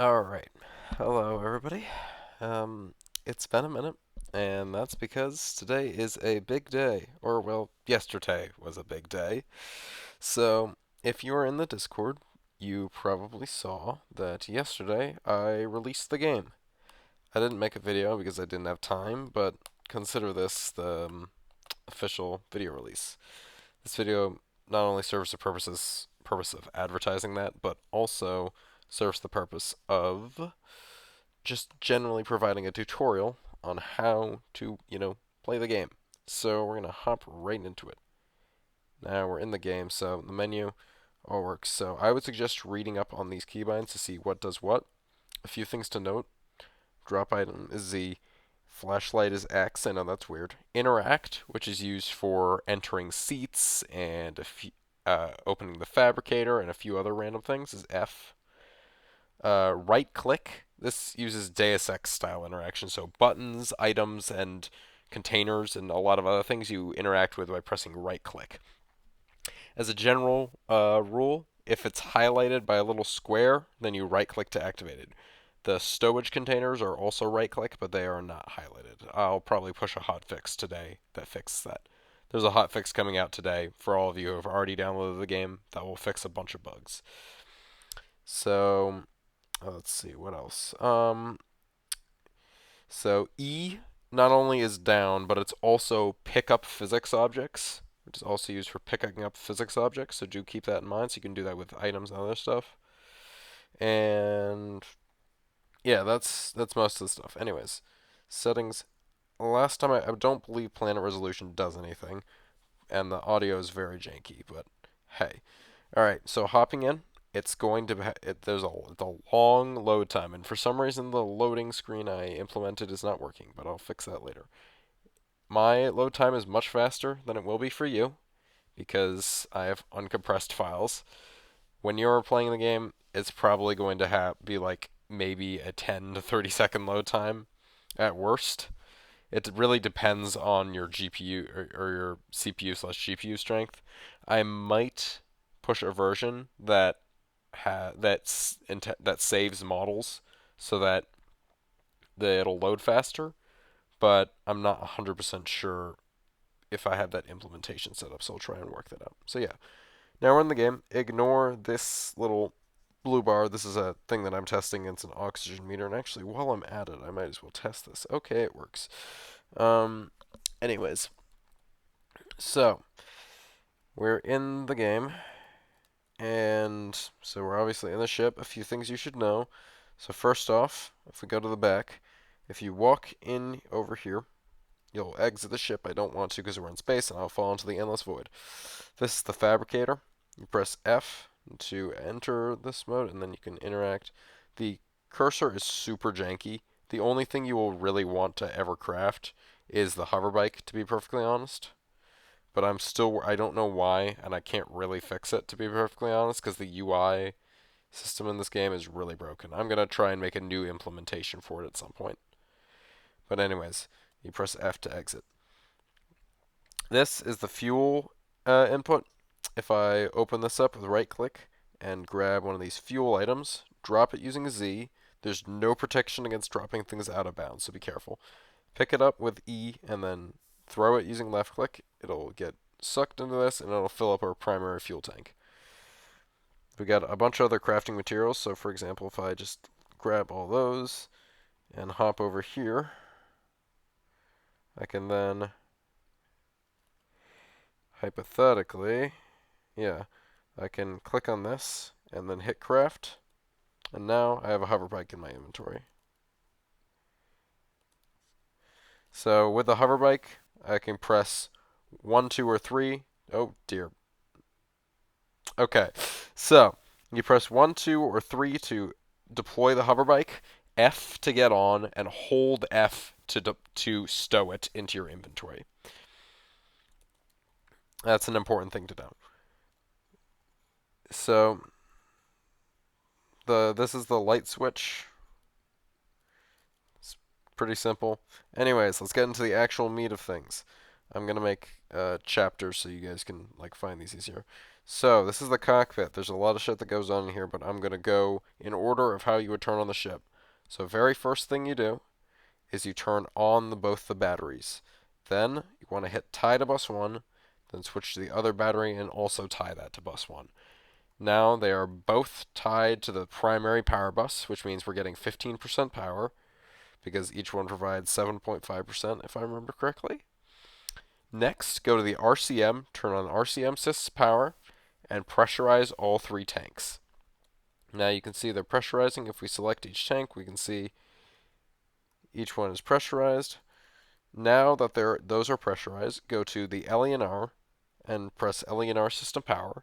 Alright. Hello, everybody. It's been a minute, and that's because today is a big day. Or, well, yesterday was a big day. So, if you were in the Discord, you probably saw that yesterday I released the game. I didn't make a video because I didn't have time, but consider this the official video release. This video not only serves the purpose of advertising that, but also serves the purpose of just generally providing a tutorial on how to, play the game. So we're going to hop right into it. Now we're in the game, so the menu all works. So I would suggest reading up on these keybinds to see what does what. A few things to note. Drop item is Z. Flashlight is X. I know that's weird. Interact, which is used for entering seats and opening the fabricator and a few other random things, is F. Right click. This uses Deus Ex style interaction, so buttons, items, and containers, and a lot of other things you interact with by pressing right click. As a general rule, if it's highlighted by a little square, then you right click to activate it. The stowage containers are also right click, but they are not highlighted. I'll probably push a hotfix today that fixes that. There's a hotfix coming out today for all of you who have already downloaded the game that will fix a bunch of bugs. So let's see what else. So E not only is down, but it's also pick up physics objects, which is also used for picking up physics objects. So do keep that in mind. So you can do that with items and other stuff. And yeah, that's most of the stuff. Anyways, settings. Last time I don't believe planet resolution does anything, and the audio is very janky. But hey, all right. So hopping in, it's going to there's a long load time, and for some reason the loading screen I implemented is not working, but I'll fix that later. My load time is much faster than it will be for you because I have uncompressed files. When you're playing the game, it's probably going to be like maybe a 10 to 30-second load time at worst. It really depends on your GPU or your CPU slash GPU strength. I might push a version that saves models so that it'll load faster, but I'm not 100% sure if I have that implementation set up, so I'll try and work that out. So yeah, now we're in the game. Ignore this little blue bar. This is a thing that I'm testing. It's an oxygen meter, and actually, while I'm at it, I might as well test this. Okay, it works. Um, anyways, so we're in the game, and so we're obviously in the ship. A few things you should know. So first off, if we go to the back, if you walk in over here, you'll exit the ship. I don't want to because we're in space, and I'll fall into the endless void. This is the fabricator. You press F to enter this mode, and then you can interact. The cursor is super janky. The only thing you will really want to ever craft is the hover bike, to be perfectly honest. But I don't know why, and I can't really fix it, to be perfectly honest, because the UI system in this game is really broken. I'm going to try and make a new implementation for it at some point. But anyways, you press F to exit. This is the fuel input. If I open this up with right click and grab one of these fuel items, drop it using Z, there's no protection against dropping things out of bounds, so be careful. Pick it up with E and then throw it using left click. It'll get sucked into this and it'll fill up our primary fuel tank. We got a bunch of other crafting materials, so for example, if I just grab all those and hop over here, I can then hypothetically, yeah, I can click on this and then hit craft, and now I have a hover bike in my inventory. So with the hover bike, I can press 1, 2, or 3. Oh dear. Okay, so you press 1, 2, or 3 to deploy the hover bike, F to get on, and hold F to stow it into your inventory. That's an important thing to know. So this is the light switch. It's pretty simple. Anyways, let's get into the actual meat of things. I'm gonna make chapters so you guys can find these easier. So, this is the cockpit. There's a lot of shit that goes on in here, but I'm going to go in order of how you would turn on the ship. So, very first thing you do is you turn on both the batteries. Then, you want to hit tie to bus 1, then switch to the other battery and also tie that to bus 1. Now, they are both tied to the primary power bus, which means we're getting 15% power, because each one provides 7.5%, if I remember correctly. Next, go to the RCM, turn on RCM sys power, and pressurize all 3 tanks. Now you can see they're pressurizing. If we select each tank, we can see each one is pressurized. Now that those are pressurized, go to the LENR and press LENR system power.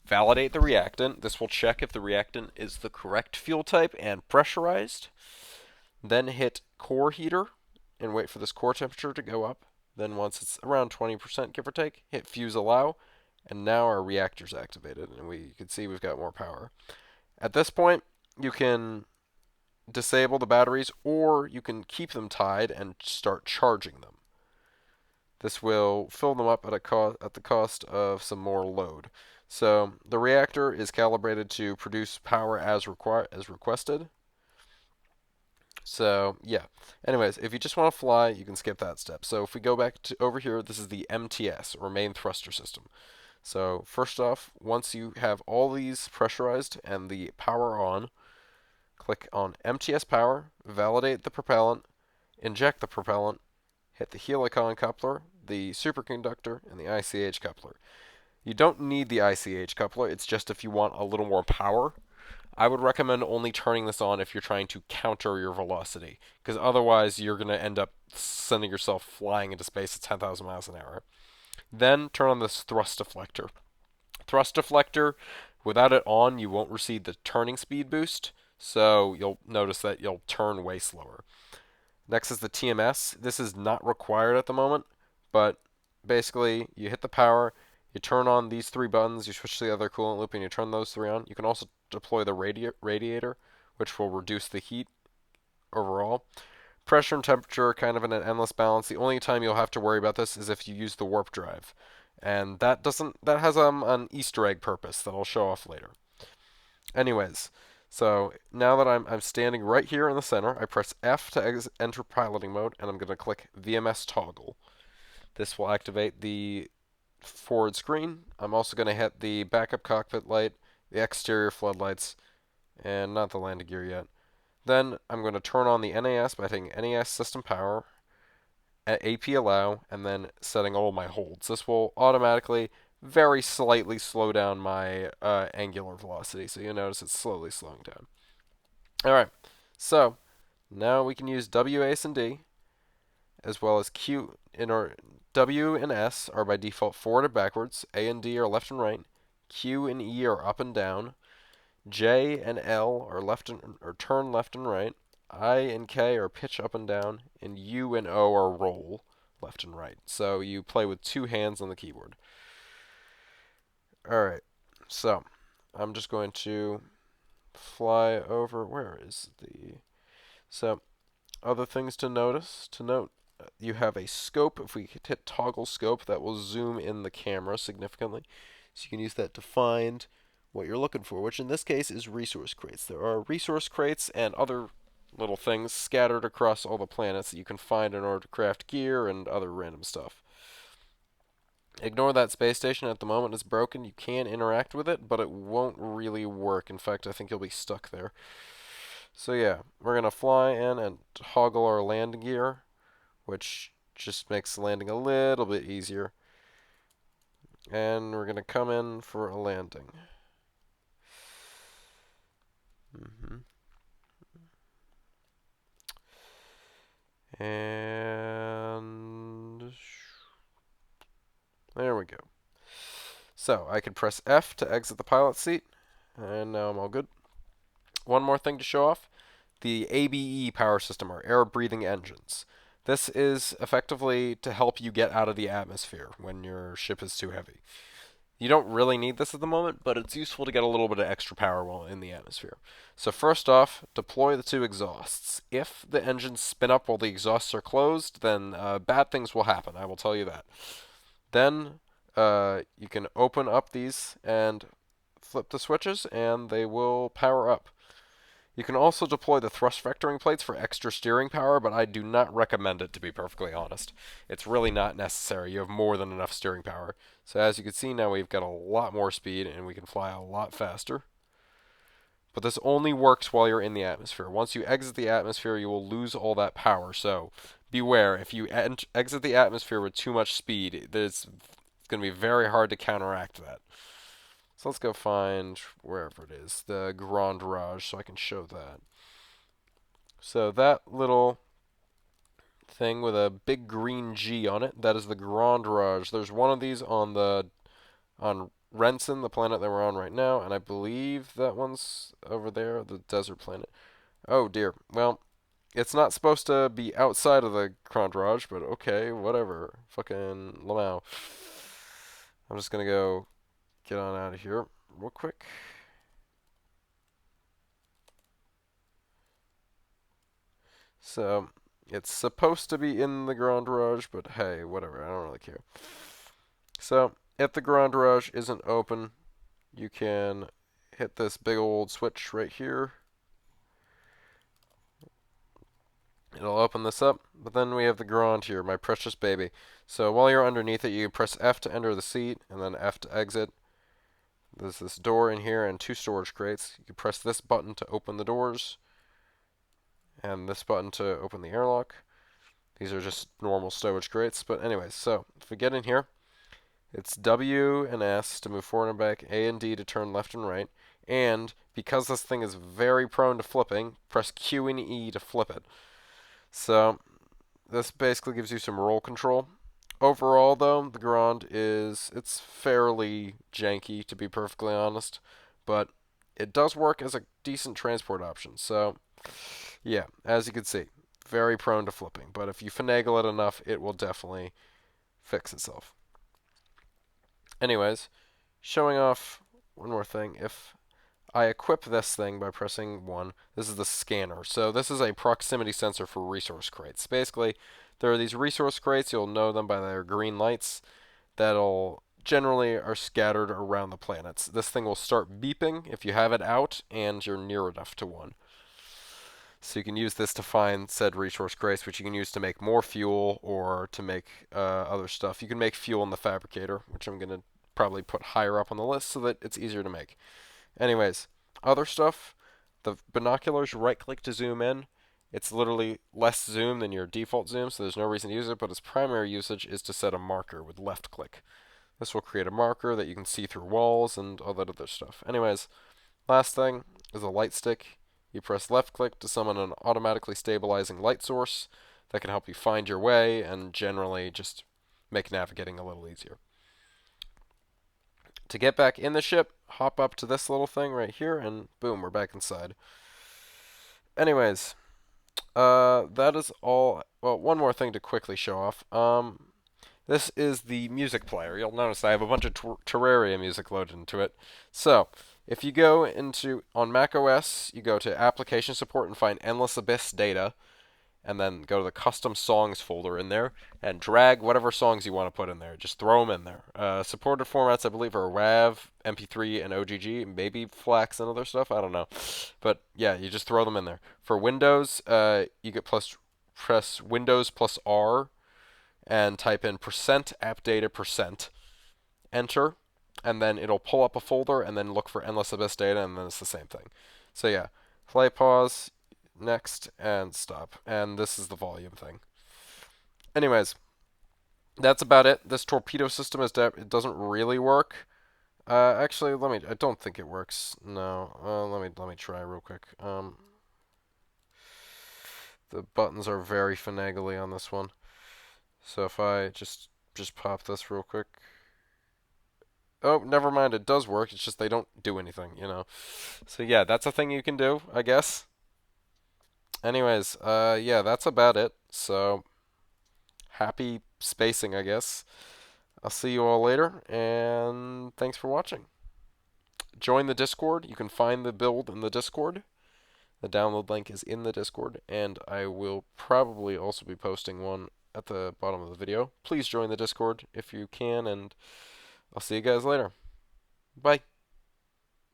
Validate the reactant. This will check if the reactant is the correct fuel type and pressurized. Then hit core heater and wait for this core temperature to go up. Then once it's around 20%, give or take, hit fuse allow, and now our reactor's activated, and you can see we've got more power. At this point, you can disable the batteries, or you can keep them tied and start charging them. This will fill them up at the cost of some more load. So the reactor is calibrated to produce power as requested. So, yeah. Anyways, if you just want to fly, you can skip that step. So if we go back to over here, this is the MTS, or main thruster system. So first off, once you have all these pressurized and the power on, click on MTS power, validate the propellant, inject the propellant, hit the helicon coupler, the superconductor, and the ICH coupler. You don't need the ICH coupler, it's just if you want a little more power. I would recommend only turning this on if you're trying to counter your velocity, because otherwise you're going to end up sending yourself flying into space at 10,000 miles an hour. Then turn on this thrust deflector. Thrust deflector, without it on, you won't receive the turning speed boost, so you'll notice that you'll turn way slower. Next is the TMS. This is not required at the moment, but basically you hit the power, you turn on these 3 buttons, you switch to the other coolant loop, and you turn those 3 on. You can also deploy the radiator, which will reduce the heat overall. Pressure and temperature are kind of in an endless balance. The only time you'll have to worry about this is if you use the warp drive. And that has an Easter egg purpose that I'll show off later. Anyways, so now that I'm standing right here in the center, I press F to enter piloting mode, and I'm going to click VMS toggle. This will activate the forward screen. I'm also going to hit the backup cockpit light, the exterior floodlights, and not the landing gear yet. Then I'm going to turn on the NAS by hitting NAS system power, at AP allow, and then setting all my holds. This will automatically very slightly slow down my angular velocity, so you'll notice it's slowly slowing down. Alright, so now we can use W, A, and D, as well as Q. W and S are by default forward and backwards, A and D are left and right, Q and E are up and down, J and L are turn left and right, I and K are pitch up and down, and U and O are roll left and right. So you play with 2 hands on the keyboard. Alright, so I'm just going to fly over. Where is the. So, other things to note, you have a scope. If we hit toggle scope, that will zoom in the camera significantly. So you can use that to find what you're looking for, which in this case is resource crates. There are resource crates and other little things scattered across all the planets that you can find in order to craft gear and other random stuff. Ignore that space station at the moment. It's broken. You can interact with it, but it won't really work. In fact, I think you'll be stuck there. So yeah, we're going to fly in and toggle our landing gear, which just makes landing a little bit easier. And we're going to come in for a landing. And there we go. So I can press F to exit the pilot seat, and now I'm all good. One more thing to show off. The ABE power system, or air breathing engines. This is effectively to help you get out of the atmosphere when your ship is too heavy. You don't really need this at the moment, but it's useful to get a little bit of extra power while in the atmosphere. So first off, deploy the 2 exhausts. If the engines spin up while the exhausts are closed, then bad things will happen, I will tell you that. Then you can open up these and flip the switches, and they will power up. You can also deploy the thrust vectoring plates for extra steering power, but I do not recommend it, to be perfectly honest. It's really not necessary. You have more than enough steering power. So as you can see now, we've got a lot more speed, and we can fly a lot faster. But this only works while you're in the atmosphere. Once you exit the atmosphere, you will lose all that power. So beware, if you exit the atmosphere with too much speed, it's going to be very hard to counteract that. So let's go find wherever it is, the Grand Rage, so I can show that. So that little thing with a big green G on it, that is the Grand Rage. There's one of these on Renson, the planet that we're on right now, and I believe that one's over there, the desert planet. Oh dear. Well, it's not supposed to be outside of the Grand Rage, but okay, whatever. Fucking Lamau. I'm just gonna go get on out of here real quick. So, it's supposed to be in the Grand Rage, but hey, whatever, I don't really care. So, if the Grand Rage isn't open, you can hit this big old switch right here. It'll open this up, but then we have the Grand here, my precious baby. So while you're underneath it, you press F to enter the seat, and then F to exit. There's this door in here and two storage crates. You can press this button to open the doors, and this button to open the airlock. These are just normal storage crates, but anyways, so if we get in here, it's W and S to move forward and back, A and D to turn left and right, and because this thing is very prone to flipping, press Q and E to flip it. So this basically gives you some roll control. Overall, though, the Grand it's fairly janky, to be perfectly honest, but it does work as a decent transport option. So, yeah, as you can see, very prone to flipping, but if you finagle it enough, it will definitely fix itself. Anyways, showing off one more thing. If I equip this thing by pressing 1. This is the scanner. So this is a proximity sensor for resource crates. Basically, there are these resource crates, you'll know them by their green lights, that'll generally are scattered around the planets. This thing will start beeping if you have it out and you're near enough to one. So you can use this to find said resource crates, which you can use to make more fuel or to make other stuff. You can make fuel in the fabricator, which I'm going to probably put higher up on the list so that it's easier to make. Anyways, other stuff, the binoculars, right-click to zoom in. It's literally less zoom than your default zoom, so there's no reason to use it, but its primary usage is to set a marker with left-click. This will create a marker that you can see through walls and all that other stuff. Anyways, last thing is a light stick. You press left-click to summon an automatically stabilizing light source that can help you find your way and generally just make navigating a little easier. To get back in the ship, hop up to this little thing right here, and boom, we're back inside. Anyways, that is all. Well, one more thing to quickly show off. This is the music player. You'll notice I have a bunch of Terraria music loaded into it. So, if you go on Mac OS, you go to Application Support and find Endless Abyss Data, and then go to the Custom Songs folder in there, and drag whatever songs you want to put in there. Just throw them in there. Supported formats, I believe, are WAV, MP3, and OGG, maybe FLAC and other stuff. I don't know. But, yeah, you just throw them in there. For Windows, you get press Windows plus R, and type in %appdata%, enter, and then it'll pull up a folder, and then look for Endless Abyss Data, and then it's the same thing. So, yeah, play, pause, next, and stop. And this is the volume thing. Anyways, that's about it. This torpedo system it doesn't really work. Actually, I don't think it works. No. Let me try real quick. The buttons are very finagly on this one. So if I just pop this real quick. Oh, never mind. It does work. It's just they don't do anything, you know. So yeah, that's a thing you can do, I guess. Anyways, yeah, that's about it. So, happy spacing, I guess. I'll see you all later, and thanks for watching. Join the Discord. You can find the build in the Discord. The download link is in the Discord, and I will probably also be posting one at the bottom of the video. Please join the Discord if you can, and I'll see you guys later. Bye.